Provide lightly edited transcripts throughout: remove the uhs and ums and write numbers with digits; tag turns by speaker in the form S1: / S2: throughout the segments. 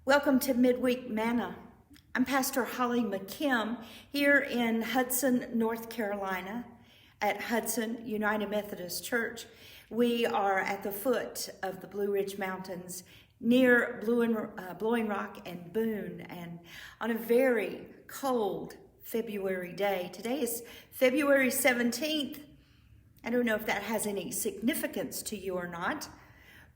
S1: Welcome to Midweek Manna. I'm Pastor Holly McKim here in Hudson, North Carolina at Hudson United Methodist Church. We are at the foot of the Blue Ridge Mountains near Blowing Rock and Boone, and on a very cold February day. Today is February 17th. I don't know if that has any significance to you or not,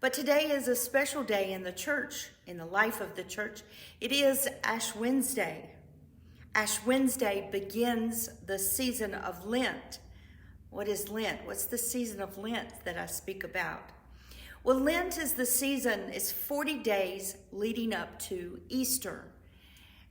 S1: but today is a special day in the church, in the life of the church. It is Ash Wednesday. Ash Wednesday begins the season of Lent. What is Lent? What's the season of Lent that I speak about? Well, Lent is the season, it's 40 days leading up to Easter.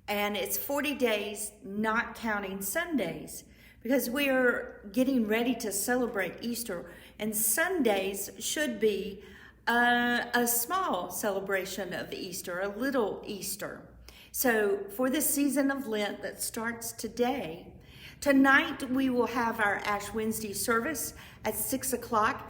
S1: And it's 40 days not counting Sundays, because we are getting ready to celebrate Easter. And Sundays should be a small celebration of Easter, a little Easter. So for this season of Lent that starts today, tonight we will have our Ash Wednesday service at 6 o'clock.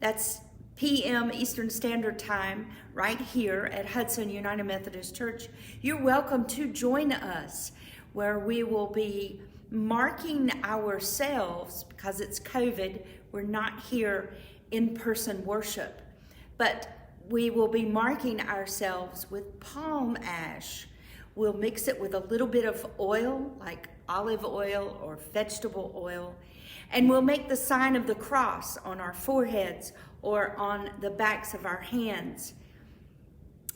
S1: That's p.m. Eastern Standard Time right here at Hudson United Methodist Church. You're welcome to join us, where we will be marking ourselves, because it's COVID, we're not here in-person worship. But we will be marking ourselves with palm ash. We'll mix it with a little bit of oil, like olive oil or vegetable oil, and we'll make the sign of the cross on our foreheads or on the backs of our hands,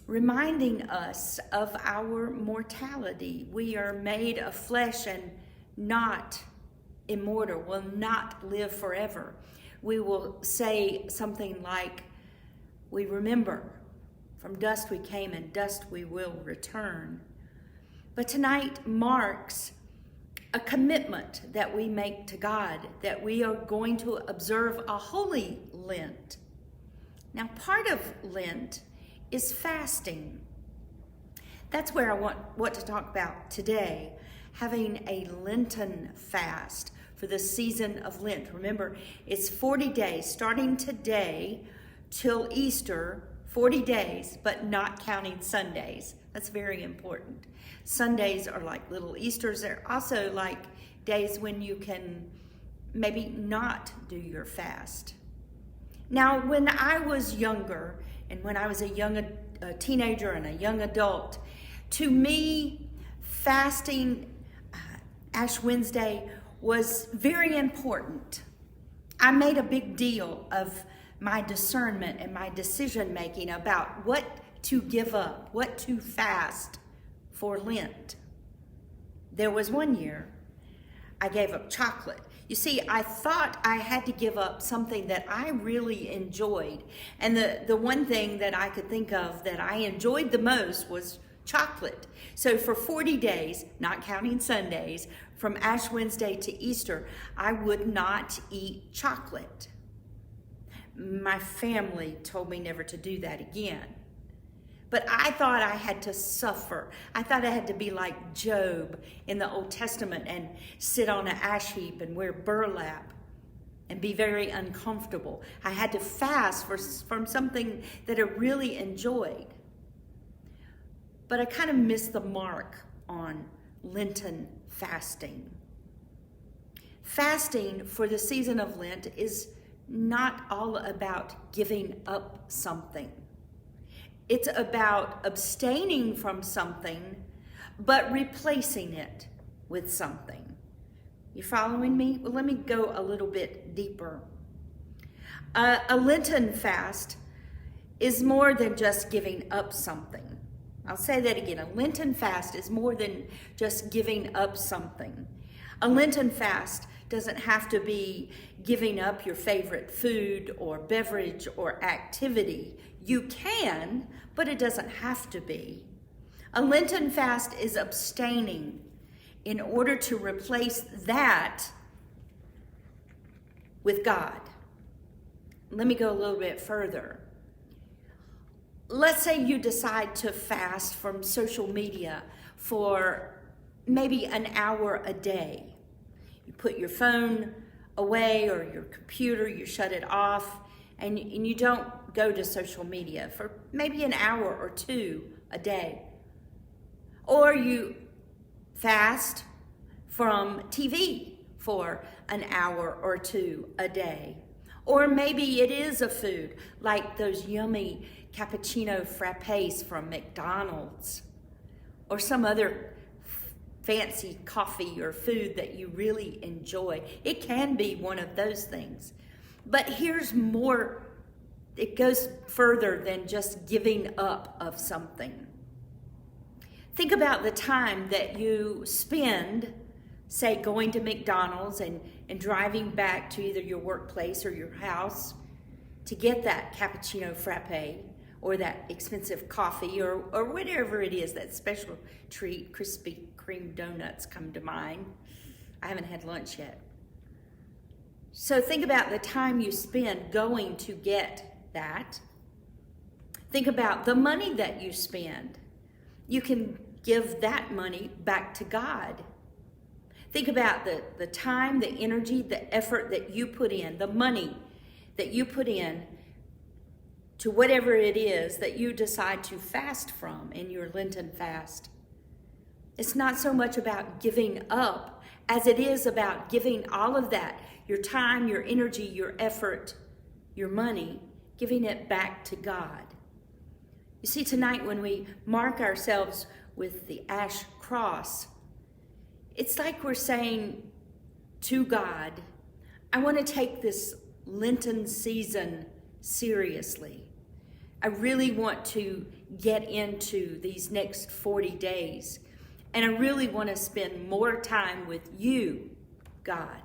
S1: reminding us of our mortality. We are made of flesh and not immortal, will not live forever. We will say something like, we remember, from dust we came and dust we will return. But tonight marks a commitment that we make to God, that we are going to observe a holy Lent. Now, part of Lent is fasting. That's where I want to talk about today, having a Lenten fast for the season of Lent. Remember, it's 40 days, starting today till Easter, 40 days, but not counting Sundays. That's very important. Sundays are like little Easters. They're also like days when you can maybe not do your fast. Now, when I was younger, and when I was a teenager and a young adult, to me, fasting Ash Wednesday was very important. I made a big deal of my discernment and my decision making about what to give up, what to fast for Lent. There was one year I gave up chocolate. You see, I thought I had to give up something that I really enjoyed. And the one thing that I could think of that I enjoyed the most was chocolate. So for 40 days, not counting Sundays, from Ash Wednesday to Easter, I would not eat chocolate. My family told me never to do that again. But I thought I had to suffer. I thought I had to be like Job in the Old Testament and sit on an ash heap and wear burlap and be very uncomfortable. I had to fast from something that I really enjoyed. But I kind of missed the mark on Lenten fasting. Fasting for the season of Lent is not all about giving up something. It's about abstaining from something, but replacing it with something. You following me? Well, let me go a little bit deeper. A Lenten fast is more than just giving up something. I'll say that again. A Lenten fast is more than just giving up something. A Lenten fast doesn't have to be giving up your favorite food or beverage or activity. You can, but it doesn't have to be. A Lenten fast is abstaining in order to replace that with God. Let me go a little bit further. Let's say you decide to fast from social media for maybe an hour a day. You put your phone away or your computer, you shut it off, and you don't go to social media for maybe an hour or two a day. Or you fast from TV for an hour or two a day. Or maybe it is a food like those yummy cappuccino frappes from McDonald's, or some other fancy coffee or food that you really enjoy. It can be one of those things. But here's more. It goes further than just giving up of something. Think about the time that you spend, say, going to McDonald's and driving back to either your workplace or your house to get that cappuccino frappe or that expensive coffee or whatever it is, that special treat. Krispy Kreme donuts come to mind. I haven't had lunch yet. So think about the time you spend going to get that. Think about the money that you spend. You can give that money back to God. Think about the time, the energy, the effort that you put in, the money that you put in to whatever it is that you decide to fast from in your Lenten fast. It's not so much about giving up as it is about giving all of that, your time, your energy, your effort, your money, giving it back to God. You see, tonight when we mark ourselves with the ash cross, it's like we're saying to God, I want to take this Lenten season seriously. I really want to get into these next 40 days, and I really want to spend more time with you, God.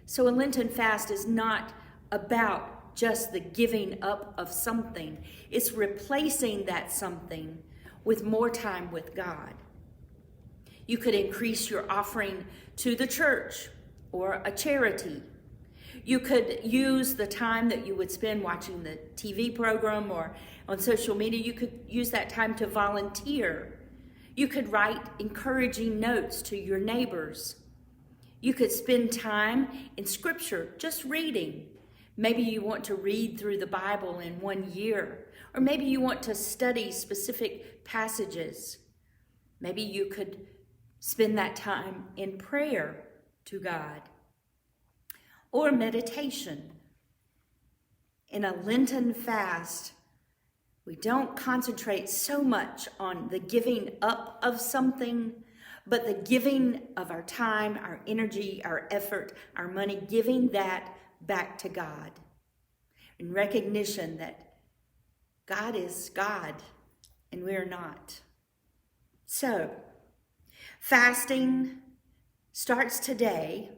S1: So a Lenten fast is not about just the giving up of something. It's replacing that something with more time with God. You could increase your offering to the church or a charity. You could use the time that you would spend watching the TV program or on social media. You could use that time to volunteer. You could write encouraging notes to your neighbors. You could spend time in Scripture, just reading. Maybe you want to read through the Bible in 1 year, or maybe you want to study specific passages. Maybe you could spend that time in prayer to God, or meditation. In a Lenten fast, we don't concentrate so much on the giving up of something, but the giving of our time, our energy, our effort, our money, giving that back to God in recognition that God is God and we're not. So, fasting starts today,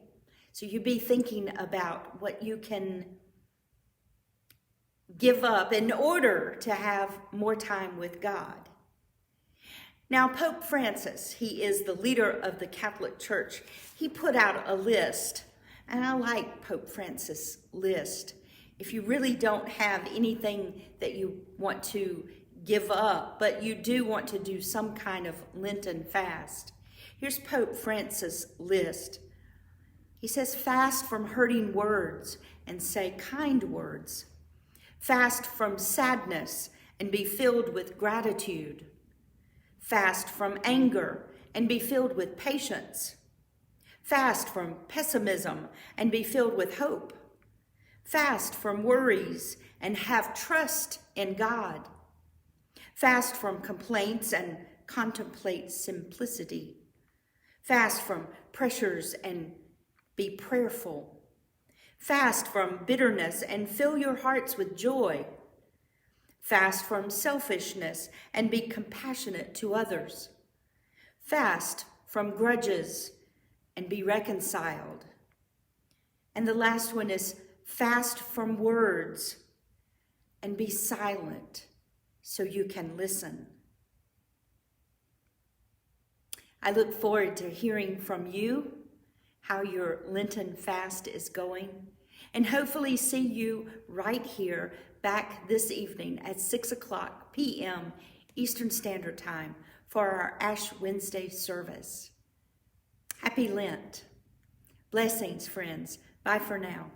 S1: so you be thinking about what you can give up in order to have more time with God. Now, Pope Francis, he is the leader of the Catholic Church. He put out a list, and I like Pope Francis' list. If you really don't have anything that you want to give up, but you do want to do some kind of Lenten fast, here's Pope Francis' list. He says, fast from hurting words and say kind words. Fast from sadness and be filled with gratitude. Fast from anger and be filled with patience. Fast from pessimism and be filled with hope. Fast from worries and have trust in God. Fast from complaints and contemplate simplicity. Fast from pressures and be prayerful. Fast from bitterness and fill your hearts with joy. Fast from selfishness and be compassionate to others. Fast from grudges and be reconciled. And the last one is fast from words and be silent so you can listen. I look forward to hearing from you how your Lenten fast is going, and hopefully see you right here back this evening at 6:00 p.m. Eastern Standard Time for our Ash Wednesday service. Happy Lent. Blessings, friends. Bye for now.